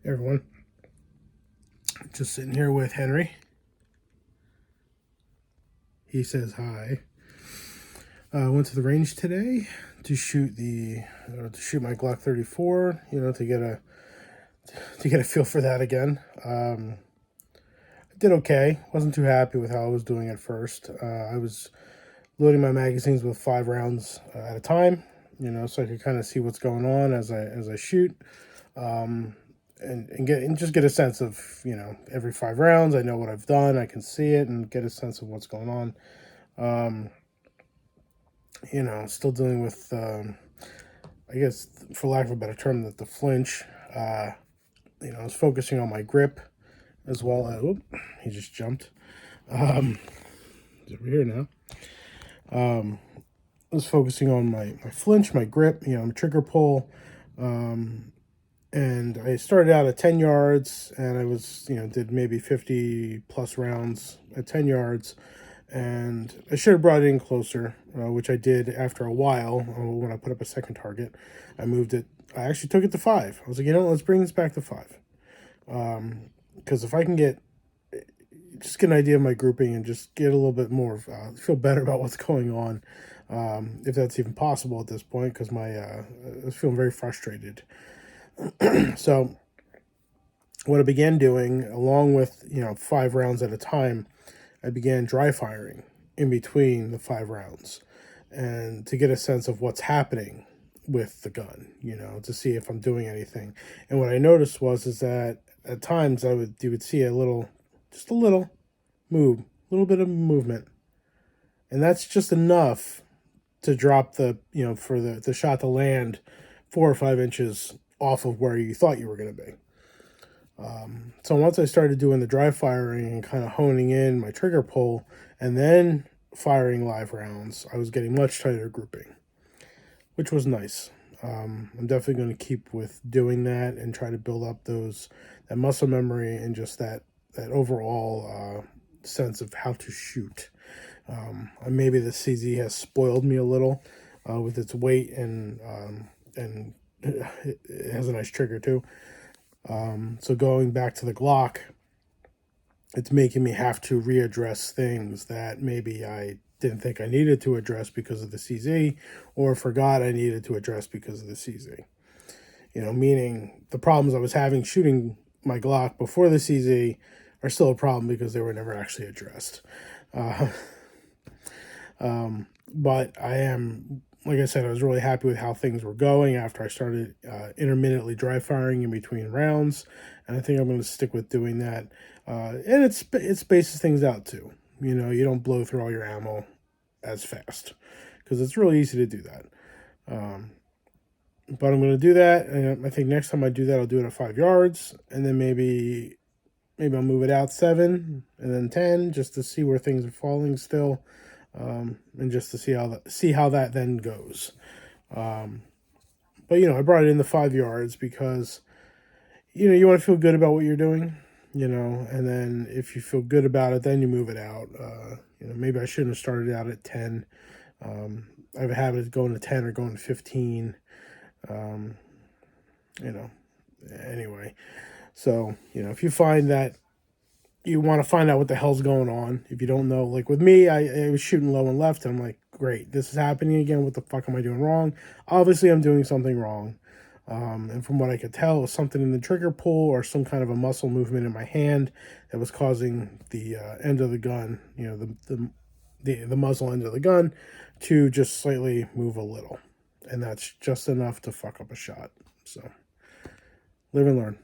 Hey everyone, just sitting here with Henry. He says hi. Went to the range today to shoot my Glock 34. To get a feel for that again. I did okay. Wasn't too happy with how I was doing at first. I was loading my magazines with 5 rounds at a time. So I could kind of see what's going on as I shoot. And just get a sense of every 5 rounds I know what I've done, I can see it and get a sense of what's going on. Still dealing with I guess, for lack of a better term, the flinch. I was focusing on my grip as well as he just jumped. He's over here now. I was focusing on my flinch, my grip, my trigger pull. And I started out at 10 yards, and I was, did maybe 50 plus rounds at 10 yards. And I should have brought it in closer, which I did after a while. When I put up a second target, I moved it. I actually took it to 5. I was like, let's bring this back to 5. Because if I can get an idea of my grouping and just get a little bit more, feel better about what's going on, if that's even possible at this point, because I was feeling very frustrated. So what I began doing, along with 5 rounds at a time, I began dry firing in between the 5 rounds, and to get a sense of what's happening with the gun, to see if I'm doing anything. And what I noticed is that at times you would see just a little bit of movement, and that's just enough to drop for the shot to land 4 or 5 inches off of where you thought you were going to be. So once I started doing the dry firing and kind of honing in my trigger pull and then firing live rounds, I was getting much tighter grouping, which was nice. I'm definitely going to keep with doing that and try to build up that muscle memory and just that overall sense of how to shoot. Maybe the CZ has spoiled me a little with its weight, and it has a nice trigger too. So going back to the Glock, it's making me have to readdress things that maybe I didn't think I needed to address because of the CZ, or forgot I needed to address because of the CZ. Meaning the problems I was having shooting my Glock before the CZ are still a problem because they were never actually addressed. But I am, like I said, I was really happy with how things were going after I started intermittently dry firing in between rounds, and I think I'm going to stick with doing that. And it spaces things out too. You don't blow through all your ammo as fast because it's really easy to do that. But I'm going to do that, and I think next time I do that, I'll do it at 5 yards, and then maybe I'll move it out 7 and then 10 just to see where things are falling still. And just to see how that then goes. But I brought it in the 5 yards because you want to feel good about what you're doing, and then if you feel good about it, then you move it out. Maybe I shouldn't have started out at 10. I have a habit of going to 10 or going to 15. Anyway, so if you find that you want to find out what the hell's going on, if you don't know, like with me, I was shooting low and left, and I'm like, great, this is happening again. What the fuck am I doing wrong? Obviously, I'm doing something wrong. And from what I could tell, it was something in the trigger pull or some kind of a muscle movement in my hand that was causing the end of the gun, the muzzle end of the gun, to just slightly move a little. And that's just enough to fuck up a shot. So, live and learn.